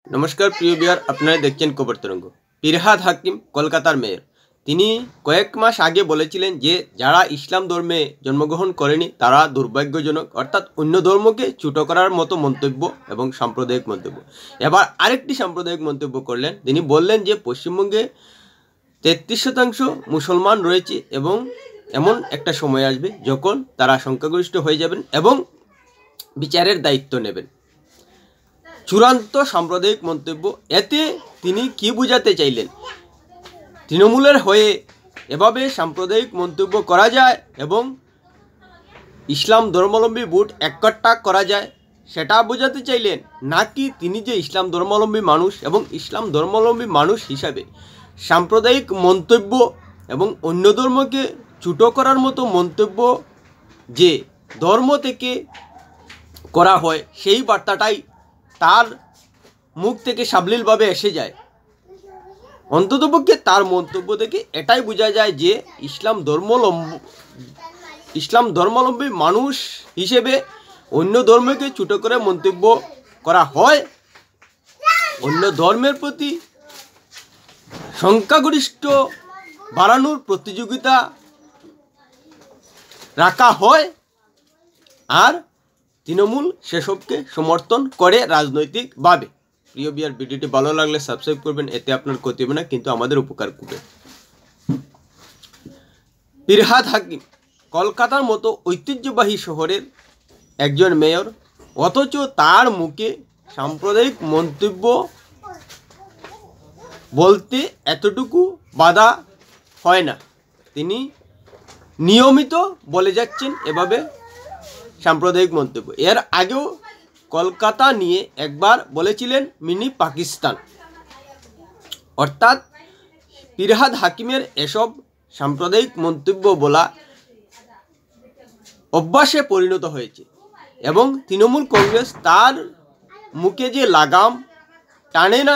নমস্কার প্রিয় বিহার, আপনারা দেখছেন খবর তরঙ্গ। ফিরহাদ হাকিম কলকাতার মেয়র, তিনি কয়েক মাস আগে বলেছিলেন যে যারা ইসলাম ধর্মে জন্মগ্রহণ করেনি তারা দুর্ভাগ্যজনক, অর্থাৎ অন্য ধর্মকে ছোট করার মতো মন্তব্য এবং সাম্প্রদায়িক মন্তব্য। এবার আরেকটি সাম্প্রদায়িক মন্তব্য করলেন। তিনি বললেন যে পশ্চিমবঙ্গে 33% মুসলমান রয়েছে এবং এমন একটা সময় আসবে যখন তারা সংখ্যাগরিষ্ঠ হয়ে যাবেন এবং বিচারের দায়িত্ব নেবেন। চূড়ান্ত সাম্প্রদায়িক মন্তব্য। এতে তিনি কি বোঝাতে চাইলেন? তৃণমূলের হয়ে এভাবে সাম্প্রদায়িক মন্তব্য করা যায় এবং ইসলাম ধর্মাবলম্বী ভোট একট্টা করা যায়, সেটা বোঝাতে চাইলেন? নাকি তিনি যে ইসলাম ধর্মাবলম্বী মানুষ এবং ইসলাম ধর্মাবলম্বী মানুষ হিসাবে সাম্প্রদায়িক মন্তব্য এবং অন্য ধর্মকে ছোটো করার মতো মন্তব্য যে ধর্ম থেকে করা হয়, সেই বার্তাটাই তার মুখ থেকে সাবলীলভাবে এসে যায়। অন্ততপক্ষে তার মন্তব্য থেকে এটাই বোঝা যায় যে ইসলাম ধর্মাবলম্বী মানুষ হিসেবে অন্য ধর্মকে ছোটো করে মন্তব্য করা হয়, অন্য ধর্মের প্রতি সংখ্যাগরিষ্ঠ বাড়ানোর প্রতিযোগিতা রাখা হয়, আর তৃণমূল সেসবকে সমর্থন করে রাজনৈতিকভাবে। প্রিয় বিয়ার, ভিডিওটি ভালো লাগলে সাবস্ক্রাইব করবেন, এতে আপনার ক্ষতি হবে না কিন্তু আমাদের উপকার করবে। ফিরহাদ হাকিম কলকাতার মতো ঐতিহ্যবাহী শহরের একজন মেয়র, অথচ তার মুখে সাম্প্রদায়িক মন্তব্য বলতে এতটুকু বাধা হয় না। তিনি নিয়মিত বলে যাচ্ছেন এভাবে সাম্প্রদায়িক মন্তব্য। এর আগেও কলকাতা নিয়ে একবার বলেছিলেন মিনি পাকিস্তান। অর্থাৎ ফিরহাদ হাকিমের এসব সাম্প্রদায়িক মন্তব্য বলা অভ্যাসে পরিণত হয়েছে এবং তৃণমূল কংগ্রেস তার মুখে যে লাগাম টানে না,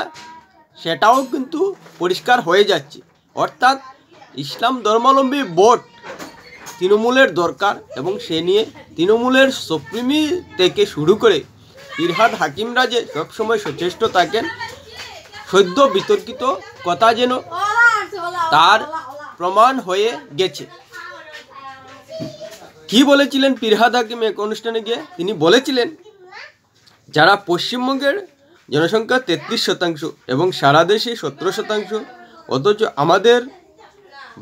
সেটাও কিন্তু পরিষ্কার হয়ে যাচ্ছে। অর্থাৎ ইসলাম ধর্মাবলম্বী ভোট তৃণমূলের দরকার এবং সে নিয়ে তৃণমূলের সুপ্রিমি থেকে শুরু করে ফিরহাদ হাকিমরা যে সবসময় সচেষ্ট থাকেন, সদ্য বিতর্কিত কথা যেন তার প্রমাণ হয়ে গেছে। কি বলেছিলেন ফিরহাদ হাকিম এক অনুষ্ঠানে গিয়ে? তিনি বলেছিলেন যারা পশ্চিমবঙ্গের জনসংখ্যা 33% এবং সারা দেশে 17%, অথচ আমাদের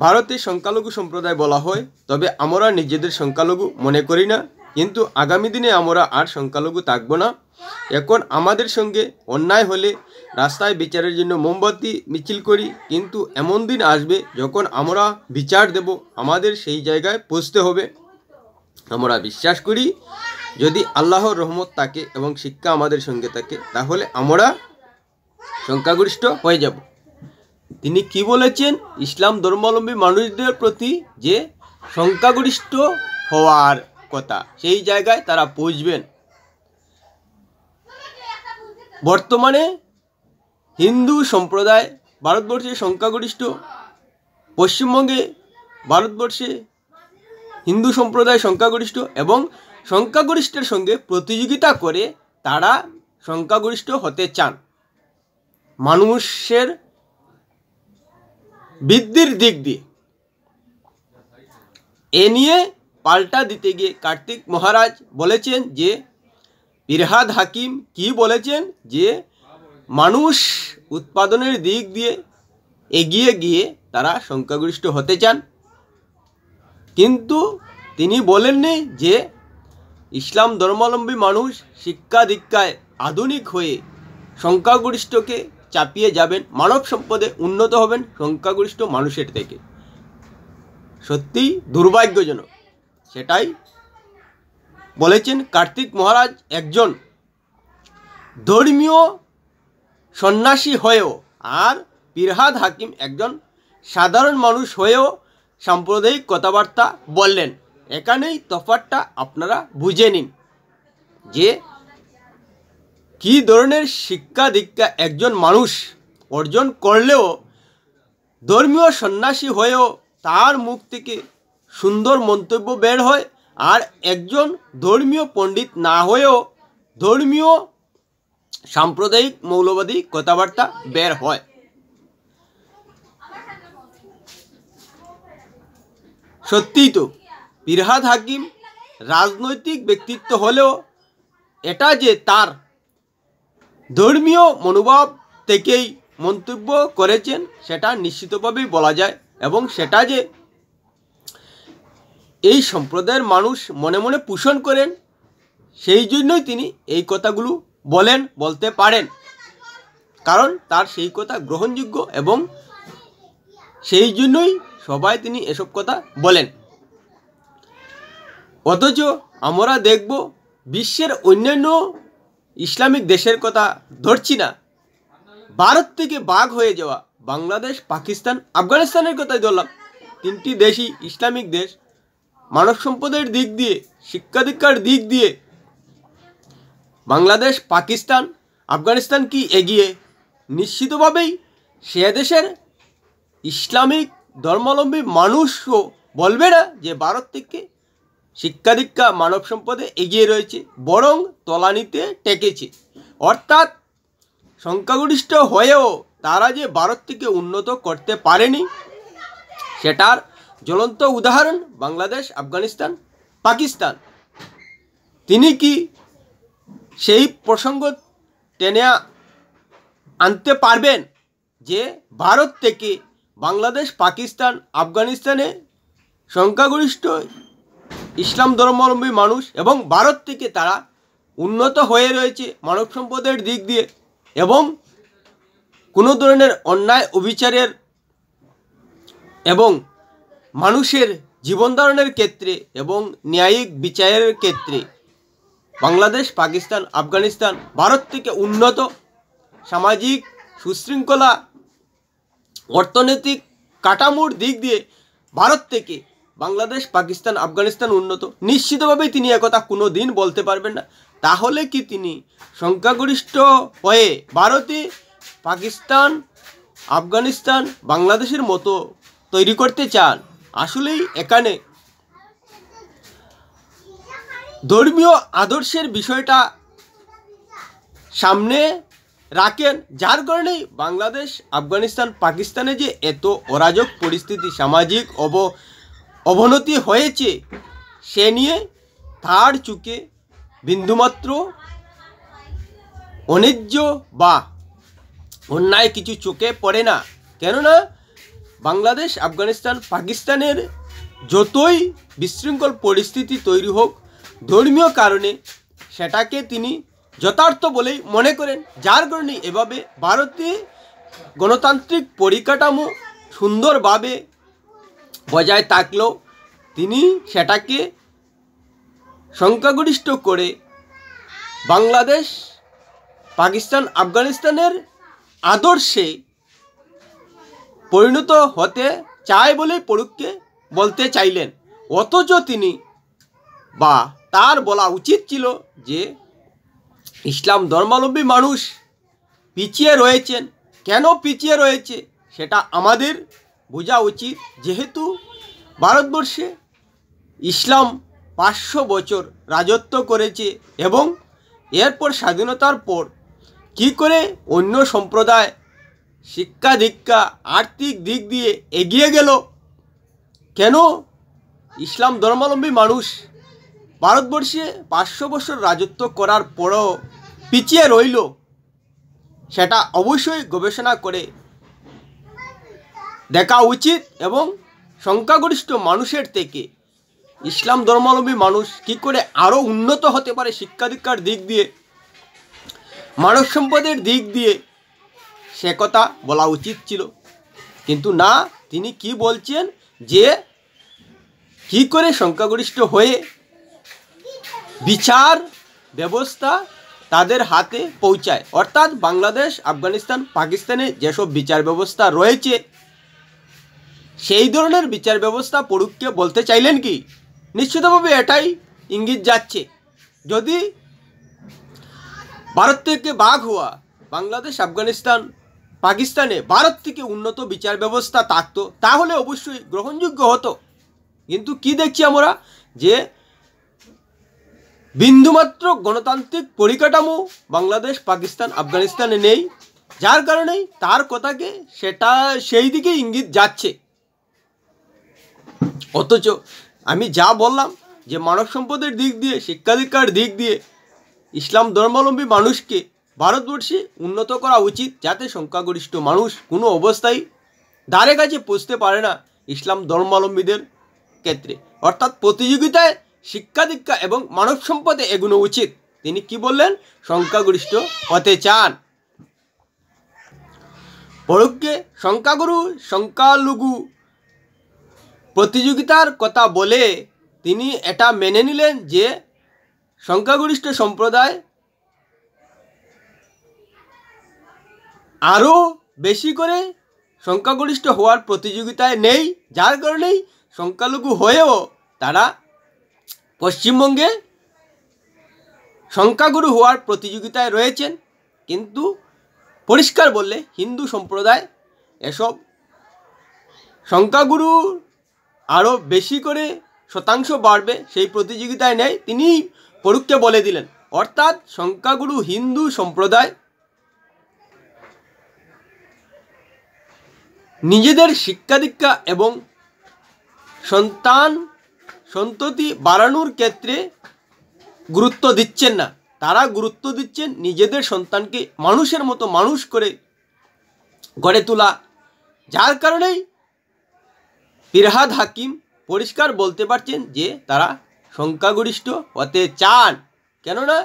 ভারতে সংখ্যালঘু সম্প্রদায় বলা হয়, তবে আমরা নিজেদের সংখ্যালঘু মনে করি না, কিন্তু আগামী দিনে আমরা আর সংখ্যালঘু থাকবো না। এখন আমাদের সঙ্গে অন্যায় হলে রাস্তায় বিচারের জন্য মোমবাতি মিছিল করি, কিন্তু এমন দিন আসবে যখন আমরা বিচার দেব, আমাদের সেই জায়গায় পৌঁছতে হবে। আমরা বিশ্বাস করি যদি আল্লাহর রহমত থাকে এবং শিক্ষা আমাদের সঙ্গে থাকে, তাহলে আমরা সংখ্যাগরিষ্ঠ হয়ে যাব। তিনি কি বলেছেন? ইসলাম ধর্মাবলম্বী মানুষদের প্রতি যে সংখ্যাগরিষ্ঠ হওয়ার কথা, সেই জায়গায় তারা পৌঁছবেন। বর্তমানে হিন্দু সম্প্রদায় ভারতবর্ষে সংখ্যাগরিষ্ঠ, পশ্চিমবঙ্গে ভারতবর্ষে হিন্দু সম্প্রদায় সংখ্যাগরিষ্ঠ এবং সংখ্যাগরিষ্ঠের সঙ্গে প্রতিযোগিতা করে তারা সংখ্যাগরিষ্ঠ হতে চান। মানুষের বৃদ্ধির দিক দিয়ে এ নিয়ে পাল্টা দিতে গিয়ে কার্তিক মহারাজ বলেছেন যে ফিরহাদ হাকিম কি বলেছেন যে মানুষ উৎপাদনের দিক দিয়ে এগিয়ে গিয়ে তারা সংখ্যাগরিষ্ঠ হতে চান, কিন্তু তিনি বলেননি যে ইসলাম ধর্মাবলম্বী মানুষ শিক্ষা দীক্ষায় আধুনিক হয়ে সংখ্যাগরিষ্ঠকে চাপিয়ে যাবেন, মানব সম্পদে উন্নত হবেন সংখ্যাগরিষ্ঠ মানুষের থেকে। সত্যি দুর্ভাগ্যজনক। সেটাই বলেছেন কার্তিক মহারাজ, একজন ধর্মীয় সন্ন্যাসী হয়েও, আর ফিরহাদ হাকিম একজন সাধারণ মানুষ হয়েও সাম্প্রদায়িক কথাবার্তা বললেন। এখানেই তফাৎটা আপনারা বুঝে নিন যে কী ধরনের শিক্ষা দীক্ষা একজন মানুষ অর্জন করলেও, ধর্মীয় সন্ন্যাসী হয়েও তার মুখ থেকে সুন্দর মন্তব্য বের হয়, আর একজন ধর্মীয় পণ্ডিত না হয়েও ধর্মীয় সাম্প্রদায়িক মৌলবাদী কথাবার্তা বের হয়। সত্যিই তো ফিরহাদ হাকিম রাজনৈতিক ব্যক্তিত্ব হলেও এটা যে তার ধর্মীয় মনোভাব থেকেই মন্তব্য করেছেন সেটা নিশ্চিতভাবেই বলা যায়, এবং সেটা যে এই সম্প্রদায়ের মানুষ মনে মনে পোষণ করেন সেই জন্যই তিনি এই কথাগুলো বলতে পারেন, কারণ তার সেই কথা গ্রহণযোগ্য এবং সেই জন্যই সবাই তিনি এসব কথা বলেন। অথচ আমরা দেখব বিশ্বের অন্যান্য ইসলামিক দেশের কথা ধরছি না, ভারত থেকে ভাগ হয়ে যাওয়া বাংলাদেশ, পাকিস্তান, আফগানিস্তানের কথাই ধরলাম, তিনটি দেশই ইসলামিক দেশ। মানব সম্পদের দিক দিয়ে, শিক্ষা দীক্ষার দিক দিয়ে বাংলাদেশ, পাকিস্তান, আফগানিস্তান কি এগিয়ে? নিশ্চিতভাবেই সে দেশের ইসলামিক ধর্মাবলম্বী মানুষও বলবে না যে ভারত থেকে শিক্ষা দীক্ষা, মানব সম্পদে এগিয়ে রয়েছে, বরং তলানিতে টেকেছে। অর্থাৎ সংখ্যাগরিষ্ঠ হয়েও তারা যে ভারত থেকে উন্নত করতে পারেনি সেটার জ্বলন্ত উদাহরণ বাংলাদেশ, আফগানিস্তান, পাকিস্তান। তিনি কি সেই প্রসঙ্গ টেনে আনতে পারবেন যে ভারত থেকে বাংলাদেশ, পাকিস্তান, আফগানিস্তানে সংখ্যাগরিষ্ঠ ইসলাম ধর্মাবলম্বী মানুষ এবং ভারত থেকে তারা উন্নত হয়ে রয়েছে মানব সম্পদের দিক দিয়ে, এবং কোনো ধরনের অন্যায় অবিচারের এবং মানুষের জীবন ধারণের ক্ষেত্রে এবং ন্যায়িক বিচারের ক্ষেত্রে বাংলাদেশ, পাকিস্তান, আফগানিস্তান ভারত থেকে উন্নত, সামাজিক সুশৃঙ্খলা, অর্থনৈতিক কাঠামোর দিক দিয়ে ভারত থেকে বাংলাদেশ, পাকিস্তান, আফগানিস্তান উন্নত? নিশ্চিতভাবেই তিনি একথা কোনো দিন বলতে পারবেন না। তাহলে কি তিনি সংখ্যাগরিষ্ঠ হয়ে ভারতে পাকিস্তান, আফগানিস্তান, বাংলাদেশের মতো তৈরি করতে চান? আসলেই এখানে ধর্মীয় আদর্শের বিষয়টা সামনে রাখেন, যার কারণেই বাংলাদেশ, আফগানিস্তান, পাকিস্তানে যে এত অরাজক পরিস্থিতি, সামাজিক অবনতি হয়েছে সে নিয়ে তার চোখে বিন্দুমাত্র অন্যায্য বা অন্যায় কিছু চোখে পড়ে না। কেননা বাংলাদেশ, আফগানিস্তান, পাকিস্তানের যতই বিশৃঙ্খল পরিস্থিতি তৈরি হোক, ধর্মীয় কারণে সেটাকে তিনি যথার্থ বলেই মনে করেন, যার কারণে এভাবে ভারতে গণতান্ত্রিক পরিকাঠামো সুন্দরভাবে বজায় থাকলেও তিনি সেটাকে সংখ্যাগরিষ্ঠ করে বাংলাদেশ, পাকিস্তান, আফগানিস্তানের আদর্শে পরিণত হতে চায় বলে পরোক্ষে বলতে চাইলেন। অথচ তিনি বা তার বলা উচিত ছিল যে ইসলাম ধর্মাবলম্বী মানুষ পিছিয়ে রয়েছেন। কেন পিছিয়ে রয়েছে সেটা আমাদের বোঝা উচিত, যেহেতু ভারতবর্ষে ইসলাম 500 বছর রাজত্ব করেছে এবং এরপর স্বাধীনতার পর কি করে অন্য সম্প্রদায় শিক্ষা দীক্ষা আর্থিক দিক দিয়ে এগিয়ে গেল, কেন ইসলাম ধর্মাবলম্বী মানুষ ভারতবর্ষে 500 বছর রাজত্ব করার পরও পিছিয়ে রইল, সেটা অবশ্যই গবেষণা করে দেখা উচিত। এবং সংখ্যাগরিষ্ঠ মানুষের থেকে ইসলাম ধর্মাবলম্বী মানুষ কি করে আরও উন্নত হতে পারে শিক্ষা দীক্ষার দিক দিয়ে, মানব সম্পদের দিক দিয়ে, সে কথা বলা উচিত ছিল। কিন্তু না, তিনি কি বলছেন যে কি করে সংখ্যাগরিষ্ঠ হয়ে বিচার ব্যবস্থা তাদের হাতে পৌঁছায়। অর্থাৎ বাংলাদেশ, আফগানিস্তান, পাকিস্তানে যেসব বিচার ব্যবস্থা রয়েছে সেই ধরনের বিচার ব্যবস্থা পরোক্ষে বলতে চাইলেন কি? নিশ্চিতভাবে এটাই ইঙ্গিত যাচ্ছে। যদি ভারত থেকে ভাগ হওয়া বাংলাদেশ, আফগানিস্তান, পাকিস্তানে ভারত থেকে উন্নত বিচার ব্যবস্থা থাকতো তাহলে অবশ্যই গ্রহণযোগ্য হতো। কিন্তু কি দেখছি আমরা যে বিন্দুমাত্র গণতান্ত্রিক পরিকাঠামো বাংলাদেশ, পাকিস্তান, আফগানিস্তানে নেই, যার কারণেই তার কথাকে সেটা সেই দিকে ইঙ্গিত যাচ্ছে। অথচ আমি যা বললাম যে মানব সম্পদের দিক দিয়ে, শিক্ষা দীক্ষার দিক দিয়ে ইসলাম ধর্মাবলম্বী মানুষকে ভারতবর্ষে উন্নত করা উচিত, যাতে সংখ্যাগরিষ্ঠ মানুষ কোনো অবস্থায় ধারে কাছে পৌঁছতে পারে না ইসলাম ধর্মাবলম্বীদের ক্ষেত্রে। অর্থাৎ প্রতিযোগিতায় শিক্ষা দীক্ষা এবং মানব সম্পদে এগুলো উচিত। তিনি কি বললেন? সংখ্যাগরিষ্ঠ হতে চান। পরোক্ষে সংখ্যাগুরু সংখ্যালঘু প্রতিযোগিতার কথা বলে তিনি এটা মেনে নিলেন যে সংখ্যাগরিষ্ঠ সম্প্রদায় আরও বেশি করে সংখ্যাগরিষ্ঠ হওয়ার প্রতিযোগিতায় নেই, যার কারণেই সংখ্যালঘু হয়েও তারা পশ্চিমবঙ্গে সংখ্যাগুরু হওয়ার প্রতিযোগিতায় রয়েছেন। কিন্তু পরিষ্কার বললে হিন্দু সম্প্রদায় এসব সংখ্যাগুরু আরও বেশি করে শতাংশ বাড়বে সেই প্রতিযোগিতায় নেই, তিনি পরোক্ষে বলে দিলেন। অর্থাৎ সংখ্যাগুরু হিন্দু সম্প্রদায় নিজেদের শিক্ষা দীক্ষা এবং সন্ততি বাড়ানোর ক্ষেত্রে গুরুত্ব দিচ্ছেন না, তারা গুরুত্ব দিচ্ছেন নিজেদের সন্তানকে মানুষের মতো মানুষ করে গড়ে তোলা। যার কারণেই ফিরহাদ হাকিম পরিষ্কার বলতে পারছেন যে তারা সংখ্যাগরিষ্ঠ হতে চান। কেননা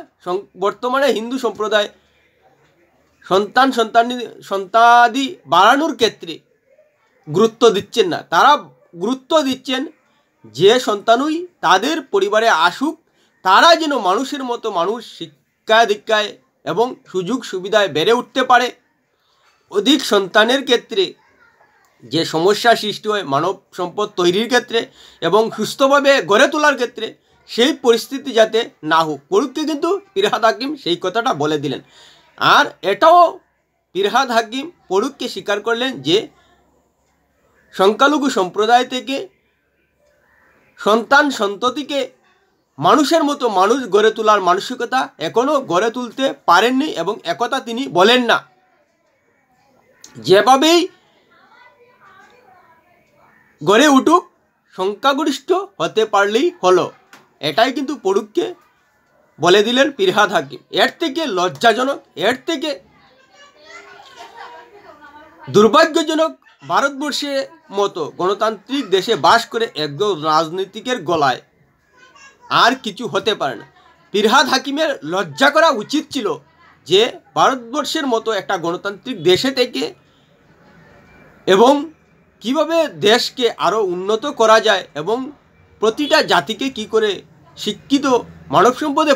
বর্তমানে হিন্দু সম্প্রদায় সন্তানাদি বাড়ানোর ক্ষেত্রে গুরুত্ব দিচ্ছেন না, তারা গুরুত্ব দিচ্ছেন যে সন্তানই তাদের পরিবারে আসুক তারা যেন মানুষের মতো মানুষ শিক্ষা দীক্ষায় এবং সুযোগ সুবিধায় বেড়ে উঠতে পারে। অধিক সন্তানের ক্ষেত্রে যে সমস্যা সৃষ্টি হয় মানব সম্পদ তৈরির ক্ষেত্রে এবং সুস্থভাবে গড়ে তোলার ক্ষেত্রে, সেই পরিস্থিতি যাতে না হোক। পরোক্ষে কিন্তু ফিরহাদ হাকিম সেই কথাটা বলে দিলেন। আর এটাও ফিরহাদ হাকিম পরোক্ষে স্বীকার করলেন যে সংখ্যালঘু সম্প্রদায় থেকে সন্ততিকে মানুষের মতো মানুষ গড়ে তোলার মানসিকতা এখনও গড়ে তুলতে পারেননি এবং একথা তিনি বলেন না। যেভাবেই গড়ে উঠুক সংখ্যাগরিষ্ঠ হতে পারলেই হলো, এটাই কিন্তু পরোক্ষে বলে দিলেন ফিরহাদ হাকিম। এর থেকে লজ্জাজনক, এর থেকে দুর্ভাগ্যজনক ভারতবর্ষের মতো গণতান্ত্রিক দেশে বাস করে একজন রাজনীতিকের গলায় আর কিছু হতে পারে না। ফিরহাদ হাকিমের লজ্জা করা উচিত ছিল যে ভারতবর্ষের মতো একটা গণতান্ত্রিক দেশে থেকে এবং কিভাবে দেশকে আরও উন্নত করা যায় এবং প্রতিটা জাতিকে কি করে শিক্ষিত মানব সম্পদে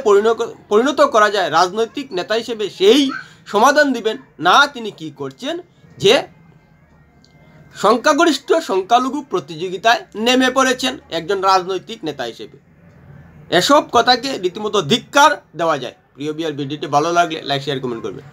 পরিণত করা যায় রাজনৈতিক নেতা হিসেবে সেই সমাধান দিবেন না, তিনি কি করছেন যে সংখ্যাগরিষ্ঠ সংখ্যালঘু প্রতিযোগিতায় নেমে পড়েছেন একজন রাজনৈতিক নেতা হিসেবে। এসব কথাকে রীতিমতো ধিক্কার দেওয়া যায়। প্রিয় ভিডিওটি ভালো লাগলে লাইক শেয়ার কমেন্ট করবেন।